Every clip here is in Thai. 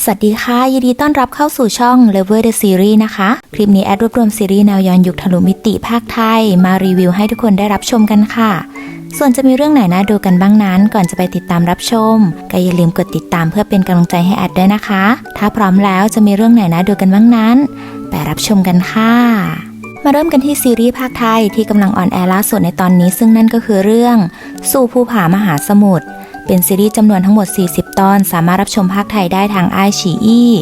วัสดีค่ะยินดีต้อนรับเข้าสู่ช่อง Lover the Series นะคะคลิปนี้แอดรวบรวมซีรีส์แนวย้อนยุคทะลุมิติภาคไทยมารีวิวให้ทุกคนได้รับชมกันค่ะส่วนจะมีเรื่องไหนน่าดูกันบ้างนั้นก่อนจะไปติดตามรับชมก็อย่าลืมกดติดตามเพื่อเป็นกำลังใจให้แอดด้วยนะคะถ้าพร้อมแล้วจะมีเรื่องไหนน่าดูกันบ้างนั้นไปรับชมกันค่ะมาเริ่มกันที่ซีรีส์ภาคไทยที่กำลังออนแอร์ล่าสุดในตอนนี้ซึ่งนั่นก็คือเรื่องสู่ภูผามหาสมุทรเป็นซีรีส์จำนวนทั้งหมด40ตอนสามารถรับชมภาคไทยได้ทางไอฉีอี้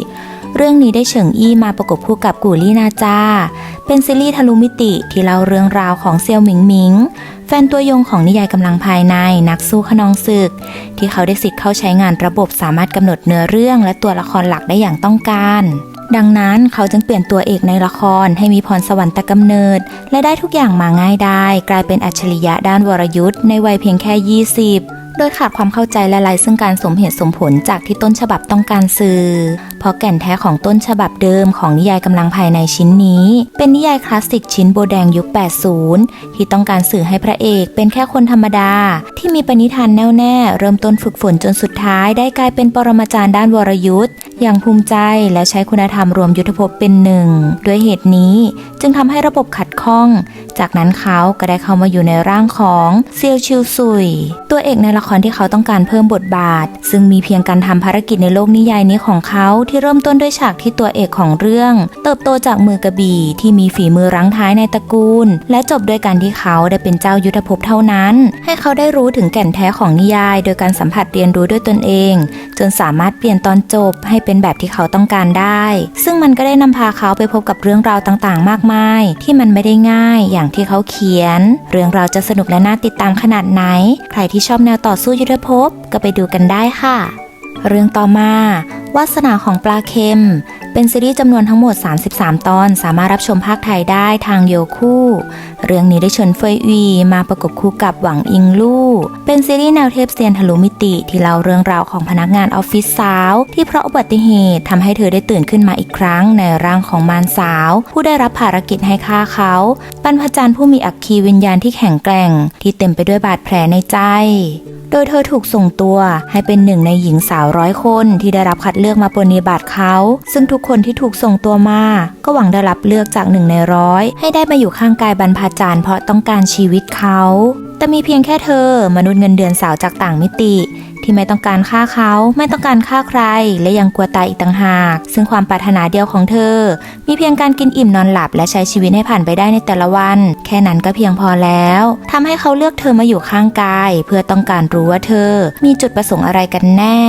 เรื่องนี้ได้เฉิงอี้มาประกบคู่กับกูลี่นาจาเป็นซีรีส์ทะลุมิติที่เล่าเรื่องราวของเซียวหมิงหมิงแฟนตัวยงของนิยายกำลังภายในนักสู้ขนองศึกที่เขาได้สิทธิ์เข้าใช้งานระบบสามารถกำหนดเนื้อเรื่องและตัวละครหลักได้อย่างต้องการดังนั้นเขาจึงเปลี่ยนตัวเอกในละครให้มีพรสวรรค์แต่กำเนิดและได้ทุกอย่างมาง่ายได้กลายเป็นอัจฉริยะด้านวรยุทธ์ในวัยเพียงแค่20โดยขาดความเข้าใจและไร้ซึ่งการสมเหตุสมผลจากที่ต้นฉบับต้องการสื่อเพราะแก่นแท้ของต้นฉบับเดิมของนิยายกำลังภายในชิ้นนี้เป็นนิยายคลาสสิกชิ้นโบแดงยุค80ที่ต้องการสื่อให้พระเอกเป็นแค่คนธรรมดาที่มีปณิธานแน่วแน่เริ่มต้นฝึกฝนจนสุดท้ายได้กลายเป็นปรมาจารย์ด้านวรยุทธ์อย่างภูมิใจและใช้คุณธรรมรวมยุทธภพเป็นหนึ่งด้วยเหตุนี้จึงทำให้ระบบขัดข้องจากนั้นเขาก็ได้เข้ามาอยู่ในร่างของเซียวชิวซุยตัวเอกในละครที่เขาต้องการเพิ่มบทบาทซึ่งมีเพียงการทำภารกิจในโลกนิยายนี้ของเขาที่เริ่มต้นด้วยฉากที่ตัวเอกของเรื่องเติบโตจากมือกระบี่ที่มีฝีมือรั้งท้ายในตระกูลและจบด้วยการที่เขาได้เป็นเจ้ายุทธภพเท่านั้นให้เขาได้รู้ถึงแก่นแท้ของนิยายโดยการสัมผัสเรียนรู้ด้วยตนเองจนสามารถเปลี่ยนตอนจบให้เป็นแบบที่เขาต้องการได้ซึ่งมันก็ได้นำพาเขาไปพบกับเรื่องราวต่างๆมากมายที่มันไม่ได้ง่ายอย่างที่เขาเขียนเรื่องราวจะสนุกและน่าติดตามขนาดไหนใครที่ชอบแนวต่อสู้ยุทธภพก็ไปดูกันได้ค่ะเรื่องต่อมาวาสนาของปลาเค็มเป็นซีรีส์จำนวนทั้งหมด33ตอนสามารถรับชมภาคไทยได้ทางโยคู่เรื่องนี้ได้เฉินเฟยอีมาประกบคู่กับหวังอิงลู่เป็นซีรีส์แนวเทพเซียนทะลุมิติที่เล่าเรื่องราวของพนักงานออฟฟิศสาวที่เพราะอุบัติเหตุทำให้เธอได้ตื่นขึ้นมาอีกครั้งในร่างของมารสาวผู้ได้รับภารกิจให้ฆ่าเขาบรรพจารย์ผู้มีอัคคีวิญญาณที่แข็งแกร่งที่เต็มไปด้วยบาดแผลในใจโดยเธอถูกส่งตัวให้เป็นหนึ่งในหญิงสาว100 คนที่ได้รับคัดเลือกมาปรนนิบัติเขาซึ่งทุกคนที่ถูกส่งตัวมาก็หวังได้รับเลือกจาก1 ใน 100ให้ได้มาอยู่ข้างกายบรรพจารย์เพราะต้องการชีวิตเขาแต่มีเพียงแค่เธอมนุษย์เงินเดือนสาวจากต่างมิติที่ไม่ต้องการฆ่าเขาไม่ต้องการฆ่าใครและยังกลัวตายอีกต่างหากซึ่งความปรารถนาเดียวของเธอมีเพียงการกินอิ่มนอนหลับและใช้ชีวิตให้ผ่านไปได้ในแต่ละวันแค่นั้นก็เพียงพอแล้วทำให้เขาเลือกเธอมาอยู่ข้างกายเพื่อต้องการรู้ว่าเธอมีจุดประสงค์อะไรกันแน่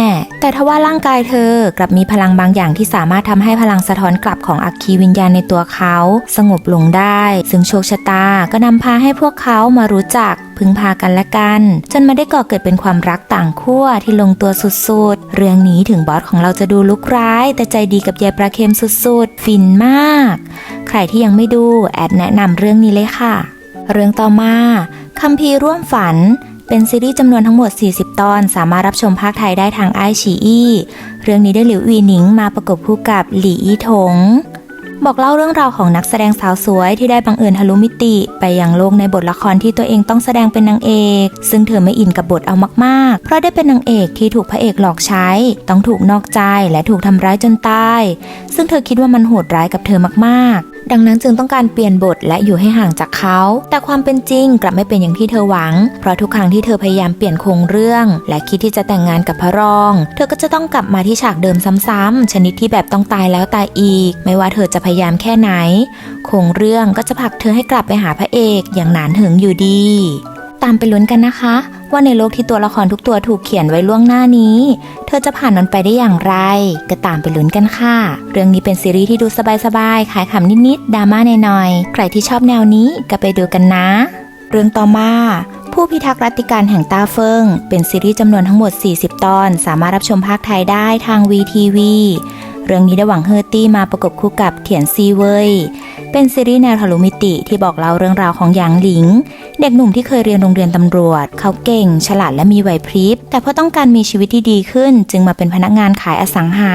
แต่ทว่าร่างกายเธอกลับมีพลังบางอย่างที่สามารถทำให้พลังสะท้อนกลับของอัคคีวิญญาณในตัวเขาสงบลงได้ซึ่งโชคชะตาก็นำพาให้พวกเขามารู้จักพึ่งพากันและกันจนมาได้ก่อเกิดเป็นความรักต่างขั้วที่ลงตัวสุดๆเรื่องนี้ถึงบอสของเราจะดูลุกร้ายแต่ใจดีกับยายปลาเค็มสุดๆฟินมากใครที่ยังไม่ดูแอดแนะนำเรื่องนี้เลยค่ะเรื่องต่อมาคัมภีร์ร่วมฝันเป็นซีรีส์จำนวนทั้งหมด40ตอนสามารถรับชมภาคไทยได้ทางไอฉีอี้เรื่องนี้ได้หลิวอีหนิงมาประกบคู่กับหลี่อี้ถงบอกเล่าเรื่องราวของนักแสดงสาวสวยที่ได้บังเอิญทะลุมิติไปยังโลกในบทละครที่ตัวเองต้องแสดงเป็นนางเอกซึ่งเธอไม่อินกับบทเอามากๆเพราะได้เป็นนางเอกที่ถูกพระเอกหลอกใช้ต้องถูกนอกใจและถูกทำร้ายจนตายซึ่งเธอคิดว่ามันโหดร้ายกับเธอมากๆดังนั้นจึงต้องการเปลี่ยนบทและอยู่ให้ห่างจากเขาแต่ความเป็นจริงกลับไม่เป็นอย่างที่เธอหวังเพราะทุกครั้งที่เธอพยายามเปลี่ยนโครงเรื่องและคิดที่จะแต่งงานกับพระรองเธอก็จะต้องกลับมาที่ฉากเดิมซ้ำๆชนิดที่แบบต้องตายแล้วตายอีกไม่ว่าเธอจะพยายามแค่ไหนโครงเรื่องก็จะผลักเธอให้กลับไปหาพระเอกอย่างหนานหึงอยู่ดีตามไปลุ้นกันนะคะว่าในโลกที่ตัวละครทุกตัวถูกเขียนไว้ล่วงหน้านี้เธอจะผ่านมันไปได้อย่างไรก็ตามไปลุ้นกันค่ะเรื่องนี้เป็นซีรีส์ที่ดูสบายๆขายขำนิดๆดราม่าหน่อยๆใครที่ชอบแนวนี้ก็ไปดูกันนะเรื่องต่อมาผู้พิทักษ์รัตติการแห่งต้าเฟิงเป็นซีรีส์จำนวนทั้งหมด40ตอนสามารถรับชมภาคไทยได้ทาง VTV เรื่องนี้ได้หวังเฮอร์ตี้มาประกบคู่กับเถียนซีเว่ย เป็นซีรีส์แนวทะลุมิติที่บอกเล่าเรื่องราวของหยางหลิงเด็กหนุ่มที่เคยเรียนโรงเรียนตำรวจเขาเก่งฉลาดและมีไหวพริบแต่เพราะต้องการมีชีวิตที่ดีขึ้นจึงมาเป็นพนักงานขายอสังหา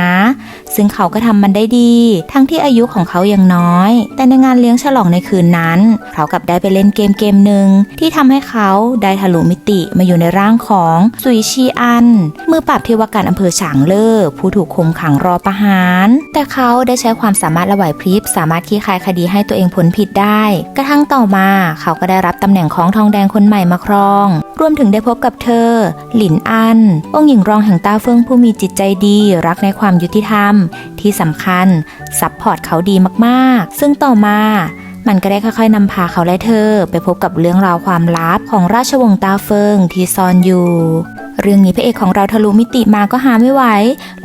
ซึ่งเขาก็ทำมันได้ดีทั้งที่อายุของเขายังน้อยแต่ในงานเลี้ยงฉลองในคืนนั้นเขากลับได้ไปเล่นเกมหนึ่งที่ทำให้เขาได้ทะลุมิติมาอยู่ในร่างของซุยชีอันมือปราบเทวการอำเภอฉางเล่อผู้ถูกคุมขังรอประหารแต่เขาได้ใช้ความสามารถและไหวพริบสามารถคลี่คลายคดีให้ตัวเองพ้นผิดได้กระทั่งต่อมาเขาก็ได้รับตำแหน่งของทองแดงคนใหม่มาครองรวมถึงได้พบกับเธอหลินอันองค์หญิงรองแห่งต้าเฟิงผู้มีจิตใจดีรักในความยุติธรรมที่สำคัญซัพพอร์ตเขาดีมากๆซึ่งต่อมามันก็ได้ค่อยๆนำพาเขาและเธอไปพบกับเรื่องราวความลับของราชวงศ์ต้าเฟิงที่ซ่อนอยู่เรื่องนี้พระเอกของเราทะลุมิติมาก็หาไม่ไหว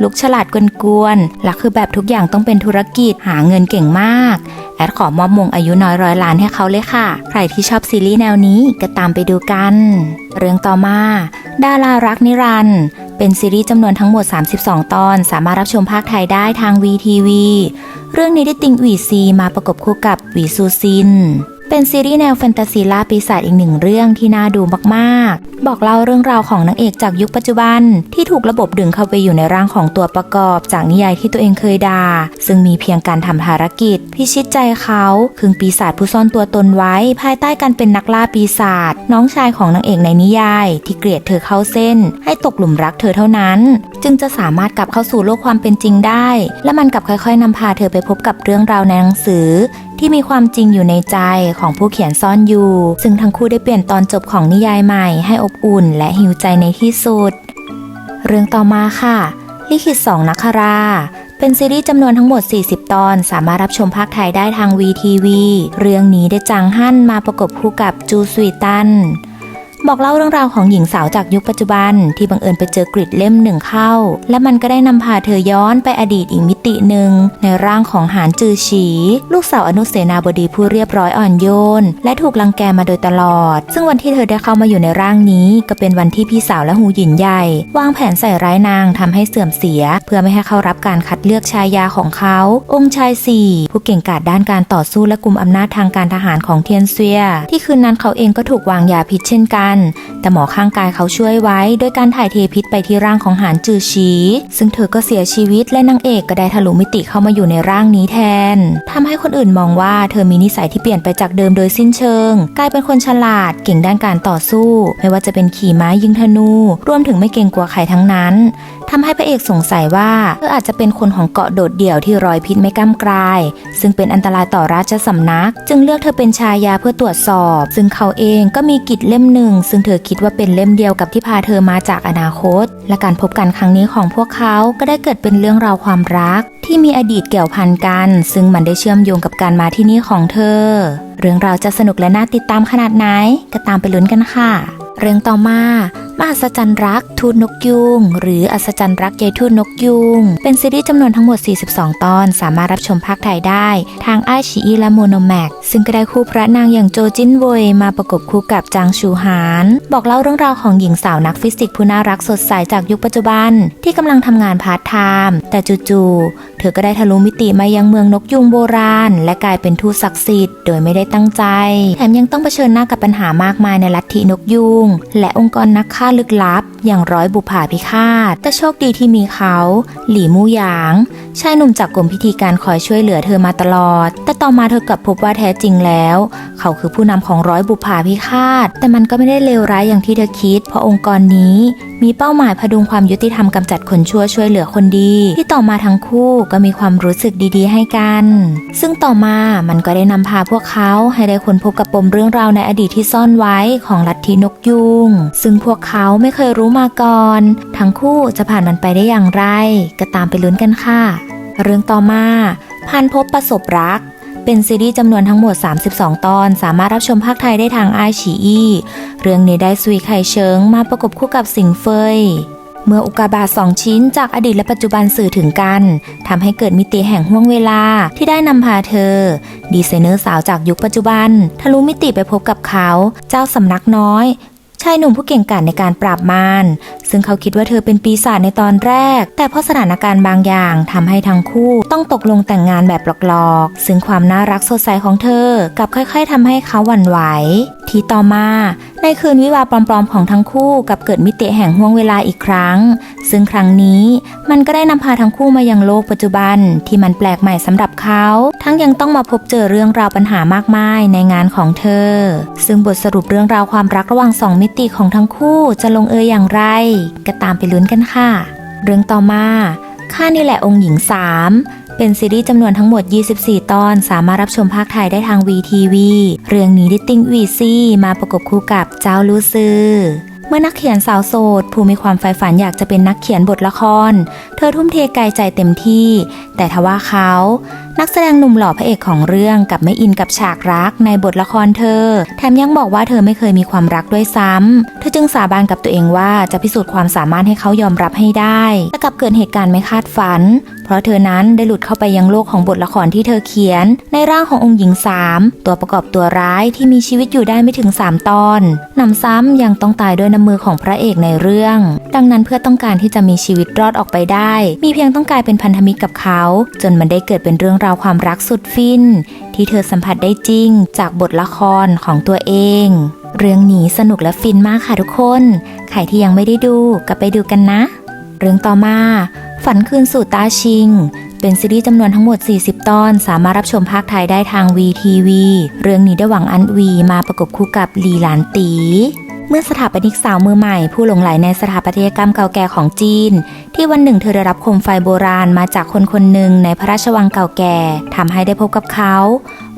ลุกฉลาดกวนๆหลักคือแบบทุกอย่างต้องเป็นธุรกิจหาเงินเก่งมากแอดขอมอบมงอายุน้อย100 ล้านให้เขาเลยค่ะใครที่ชอบซีรีส์แนวนี้ก็ตามไปดูกันเรื่องต่อมาดารารักนิรันดร์เป็นซีรีส์จำนวนทั้งหมด32 ตอนสามารถรับชมภาคไทยได้ทาง VTV เรื่องนี้ได้ติงหวีซีมาประกบคู่กับหวีซูซินเป็นซีรีส์แนวแฟนตาซีล่าปีศาจอีกหนึ่งเรื่องที่น่าดูมากๆบอกเล่าเรื่องราวของนางเอกจากยุคปัจจุบันที่ถูกระบบดึงเข้าไปอยู่ในร่างของตัวประกอบจากนิยายที่ตัวเองเคยด่าซึ่งมีเพียงการทำภารกิจพิชิตใจเขาคือปีศาจผู้ซ่อนตัวตนไว้ภายใต้การเป็นนักล่าปีศาจน้องชายของนางเอกในนิยายที่เกลียดเธอเข้าเส้นให้ตกหลุมรักเธอเท่านั้นจึงจะสามารถกลับเข้าสู่โลกความเป็นจริงได้และมันกลับค่อยๆนำพาเธอไปพบกับเรื่องราวในหนังสือที่มีความจริงอยู่ในใจของผู้เขียนซ่อนอยู่ซึ่งทั้งคู่ได้เปลี่ยนตอนจบของนิยายใหม่ให้อบอุ่นและฮีลใจในที่สุดเรื่องต่อมาค่ะลิขิต2 นักคราเป็นซีรีส์จำนวนทั้งหมด40 ตอนสามารถรับชมภาคไทยได้ทาง VTV เรื่องนี้ได้จางฮั่นมาประกบคู่กับจูซุยตันบอกเล่าเรื่องราวของหญิงสาวจากยุคปัจจุบันที่บังเอิญไปเจอกริดเล่มหนึ่งเข้าและมันก็ได้นำพาเธอย้อนไปอดีตอีกมิติหนึ่งในร่างของหานจือฉีลูกสาวอนุเสนาบดีผู้เรียบร้อยอ่อนโยนและถูกรังแกมาโดยตลอดซึ่งวันที่เธอได้เข้ามาอยู่ในร่างนี้ก็เป็นวันที่พี่สาวและหูหยินใหญ่วางแผนใส่ร้ายนางทำให้เสื่อมเสียเพื่อไม่ให้เขารับการคัดเลือกชายาของเขาองค์ชาย4ผู้เก่งกาจด้านการต่อสู้และกุมอำนาจทางการทหารของเทียนเซียที่คืนนั้นเขาเองก็ถูกวางยาพิษเช่นกันแต่หมอข้างกายเขาช่วยไว้โดยการถ่ายเทพิษไปที่ร่างของหานจือฉีซึ่งเธอก็เสียชีวิตและนางเอกก็ได้ทะลุมิติเข้ามาอยู่ในร่างนี้แทนทำให้คนอื่นมองว่าเธอมีนิสัยที่เปลี่ยนไปจากเดิมโดยสิ้นเชิงกลายเป็นคนฉลาดเก่งด้านการต่อสู้ไม่ว่าจะเป็นขี่ม้ายิงธนูรวมถึงไม่เกรงกลัวใครทั้งนั้นทำให้พระเอกสงสัยว่าเธออาจจะเป็นคนของเกาะโดดเดี่ยวที่รอยพิษไม่ก้ำกลายซึ่งเป็นอันตรายต่อราชสำนักจึงเลือกเธอเป็นชายาเพื่อตรวจสอบซึ่งเขาเองก็มีกิจเล่มหนึ่งซึ่งเธอคิดว่าเป็นเล่มเดียวกับที่พาเธอมาจากอนาคตและการพบกันครั้งนี้ของพวกเขาก็ได้เกิดเป็นเรื่องราวความรักที่มีอดีตเกี่ยวพันกันซึ่งมันได้เชื่อมโยงกับการมาที่นี่ของเธอเรื่องราวจะสนุกและน่าติดตามขนาดไหนก็ตามไปลุ้นกันค่ะเรื่องต่อมามหัศจรรย์รักทูตนกยูงหรืออัศจรรย์รักยายทูตนกยูงเป็นซีรีส์จำนวนทั้งหมด42 ตอนสามารถรับชมภาคไทยได้ทางiQIYIและโมโนแม็กซึ่งก็ได้คู่พระนางอย่างโจจินเวยมาประกบคู่กับจางชูหานบอกเล่าเรื่องราวของหญิงสาวนักฟิสิกส์ผู้น่ารักสดใสจากยุคปัจจุบันที่กำลังทำงานพาร์ทไทม์แต่จู่ๆเธอก็ได้ทะลุมิติมายังเมืองนกยูงโบราณและกลายเป็นทูตศักดิ์สิทธิ์โดยไม่ได้ตั้งใจแถมยังต้องเผชิญหน้ากับปัญหามากมายในลัทธินกยูงและองค์กรนักฆ่าลึกลับอย่างร้อยบุปผาพิฆาตแต่โชคดีที่มีเขาหลี่มู่หยางชายหนุ่มจากกรมพิธีการคอยช่วยเหลือเธอมาตลอดแต่ต่อมาเธอกลับพบว่าแท้จริงแล้วเขาคือผู้นำของร้อยบุปผาพิฆาตแต่มันก็ไม่ได้เลวร้ายอย่างที่เธอคิดเพราะองค์กรนี้มีเป้าหมายพดุงความยุติธรรมกำจัดคนชั่วช่วยเหลือคนดีที่ต่อมาทั้งคู่ก็มีความรู้สึกดีๆให้กันซึ่งต่อมามันก็ได้นำพาพวกเขาให้ได้ค้นพบกับปมเรื่องราวในอดีตที่ซ่อนไว้ของลัทธินกยูงซึ่งพวกเขาไม่เคยรู้มาก่อนทั้งคู่จะผ่านมันไปได้อย่างไรก็ตามไปลุ้นกันค่ะเรื่องต่อมาพันพบประสบรักเป็นซีรีส์จำนวนทั้งหมด32 ตอนสามารถรับชมภาคไทยได้ทางiQIYIเรื่องนี้ได้ซุยไข่เชิงมาประกบคู่กับสิงเฟยเมื่ออุกกาบาต2 ชิ้นจากอดีตและปัจจุบันสื่อถึงกันทำให้เกิดมิติแห่งห้วงเวลาที่ได้นำพาเธอดีไซเนอร์สาวจากยุคปัจจุบันทะลุมิติไปพบกับเขาเจ้าสำนักน้อย ชายหนุ่มผู้เก่งกาจในการปราบมารซึ่งเขาคิดว่าเธอเป็นปีศาจในตอนแรกแต่เพราะสถานการณ์บางอย่างทำให้ทั้งคู่ต้องตกลงแต่งงานแบบหลอกๆซึ่งความน่ารักสดใสของเธอกลับค่อยๆทำให้เขาหวั่นไหวที่ต่อมาในคืนวิวาห์ปลอมๆของทั้งคู่กับเกิดมิติแห่งห้วงเวลาอีกครั้งซึ่งครั้งนี้มันก็ได้นำพาทั้งคู่มายังโลกปัจจุบันที่มันแปลกใหม่สำหรับเขาทั้งยังต้องมาพบเจอเรื่องราวปัญหามากมายในงานของเธอซึ่งบทสรุปเรื่องราวความรักระหว่างสองมิติของทั้งคู่จะลงเอยอย่างไรก็ตามไปลุ้นกันค่ะเรื่องต่อมาข้านี่แหละองค์หญิง3เป็นซีรีส์จำนวนทั้งหมด24ตอนสามารถรับชมภาคไทยได้ทาง VTV เรื่องนี้ได้ติ้งวีซี่มาประกบคู่กับเจ้าลูซือเมื่อนักเขียนสาวโสดผู้มีความใฝ่ฝันอยากจะเป็นนักเขียนบทละครเธอทุ่มเทกายใจเต็มที่แต่ทว่าเขานักแสดงหนุ่มหล่อพระเอกของเรื่องกลับไม่อินกับฉากรักในบทละครเธอแถมยังบอกว่าเธอไม่เคยมีความรักด้วยซ้ำเธอจึงสาบานกับตัวเองว่าจะพิสูจน์ความสามารถให้เขายอมรับให้ได้แต่กลับเกิดเหตุการณ์ไม่คาดฝันเพราะเธอนั้นได้หลุดเข้าไปยังโลกของบทละครที่เธอเขียนในร่างขององค์หญิง3ตัวประกอบตัวร้ายที่มีชีวิตอยู่ได้ไม่ถึง3ตอนนำซ้ำยังต้องตายด้วยน้ำมือของพระเอกในเรื่องดังนั้นเพื่อต้องการที่จะมีชีวิตรอดออกไปได้มีเพียงต้องกลายเป็นพันธมิตรกับเขาจนมันได้เกิดเป็นเรื่องราวความรักสุดฟินที่เธอสัมผัสได้จริงจากบทละครของตัวเองเรื่องนี้สนุกและฟินมากค่ะทุกคนใครที่ยังไม่ได้ดูก็ไปดูกันนะเรื่องต่อมาฝันคืนสู่ต้าชิงเป็นซีรีส์จำนวนทั้งหมด40ตอนสามารถรับชมภาคไทยได้ทาง VTV เรื่องนี้ได้หวังอันวีมาประกบคู่กับลีหลานตีเมื่อสถาปนิกสาวมือใหม่ผู้หลงใหลในสถาปัตยกรรมเก่าแก่ของจีนที่วันหนึ่งเธอได้รับโคมไฟโบราณมาจากคนคนหนึ่งในพระราชวังเก่าแก่ทำให้ได้พบกับเขา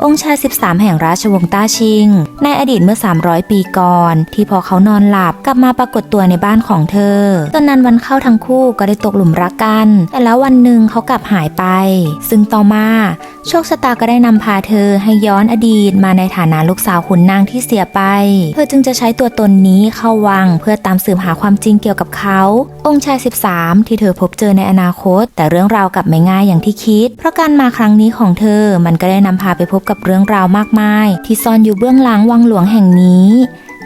องค์ชาย13แห่งราชวงศ์ต้าชิงในอดีตเมื่อ300ปีก่อนที่พอเขานอนหลับกลับมาปรากฏตัวในบ้านของเธอตอนนั้นวันเข้าทั้งคู่ก็ได้ตกหลุมรักกันแต่แล้ววันหนึ่งเขากลับหายไปซึ่งต่อมาโชคชะตาก็ได้นำพาเธอให้ย้อนอดีตมาในฐานะลูกสาวขุนนางที่เสียไปเธอจึงจะใช้ตัวตนนี้เข้าวังเพื่อตามสืบหาความจริงเกี่ยวกับเขาองค์ชาย13ที่เธอพบเจอในอนาคตแต่เรื่องราวกลับไม่ง่ายอย่างที่คิดเพราะการมาครั้งนี้ของเธอมันก็ได้นำพาไปพบกับเรื่องราวมากมายที่ซ่อนอยู่เบื้องหลังวังหลวงแห่งนี้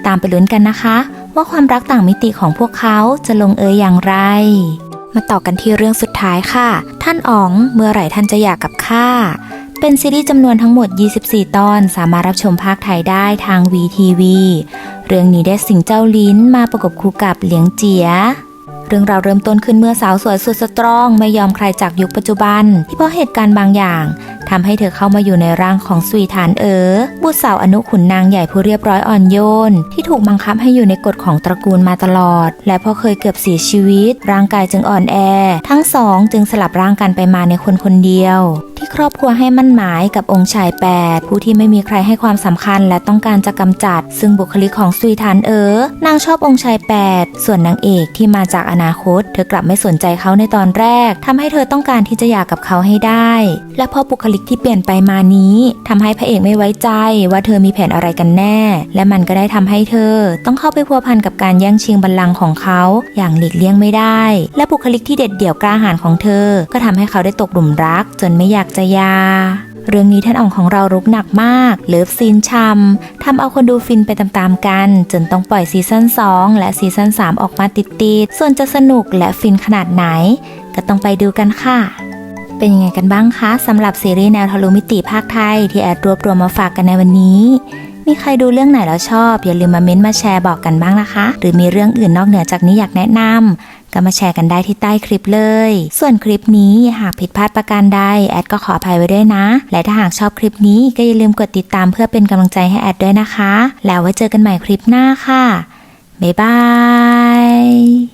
ตามไปลุ้นกันนะคะว่าความรักต่างมิติของพวกเขาจะลงเอยอย่างไรมาต่อกันที่เรื่องสุดท้ายค่ะท่านอ๋องเมื่อไหร่ท่านจะหย่ากับข้าเป็นซีรีส์จำนวนทั้งหมด24ตอนสามารถรับชมภาคไทยได้ทาง VTV เรื่องนี้ได้สิงเจ้าลิ้นมาประกบคู่กับเหลียงเจียเรื่องราวเริ่มต้นขึ้นเมื่อสาวสวยสุดสตรองไม่ยอมใครจากยุคปัจจุบันที่เพราะเหตุการณ์บางอย่างทำให้เธอเข้ามาอยู่ในร่างของสุยฐานบุตรสาวอนุขุนนางใหญ่ผู้เรียบร้อยอ่อนโยนที่ถูกบังคับให้อยู่ในกฎของตระกูลมาตลอดและพอเคยเกือบเสียชีวิตร่างกายจึงอ่อนแอทั้งสองจึงสลับร่างกันไปมาในคนคนเดียวที่ครอบครัวให้มั่นหมายกับองค์ชาย8ผู้ที่ไม่มีใครให้ความสำคัญและต้องการจะกำจัดซึ่งบุคลิกของสุยฐานนางชอบองค์ชาย8ส่วนนางเอกที่มาจากอนาคตเธอกลับไม่สนใจเขาในตอนแรกทำให้เธอต้องการที่จะหย่ากับเขาให้ได้และพอบุคลิกที่เปลี่ยนไปมานี้ทำให้พระเอกไม่ไว้ใจว่าเธอมีแผนอะไรกันแน่และมันก็ได้ทำให้เธอต้องเข้าไปพัวพันกับการแย่งชิงบัลลังก์ของเขาอย่างหลีกเลี่ยงไม่ได้และบุคลิกที่เด็ดเดี่ยวกล้าหาญของเธอก็ทำให้เขาได้ตกหลุมรักจนไม่อยากจะหย่าเรื่องนี้ท่านอ๋องของเรารุกหนักมากเลิฟซีนช่ำทำเอาคนดูฟินไปตามๆกันจนต้องปล่อยซีซั่น2และซีซั่น3ออกมาติดๆส่วนจะสนุกและฟินขนาดไหนก็ต้องไปดูกันค่ะเป็นยังไงกันบ้างคะสำหรับซีรีส์แนวทะลุมิติภาคไทยที่แอดรวบรวมมาฝากกันในวันนี้มีใครดูเรื่องไหนแล้วชอบอย่าลืมมาเม้นต์มาแชร์บอกกันบ้างนะคะหรือมีเรื่องอื่นนอกเหนือจากนี้อยากแนะนำก็มาแชร์กันได้ที่ใต้คลิปเลยส่วนคลิปนี้หากผิดพลาดประการใดแอดก็ขออภัยไว้ด้วยนะและถ้าหากชอบคลิปนี้ก็อย่าลืมกดติดตามเพื่อเป็นกำลังใจให้แอดด้วยนะคะแล้วไว้เจอกันใหม่คลิปหน้าค่ะบ๊ายบาย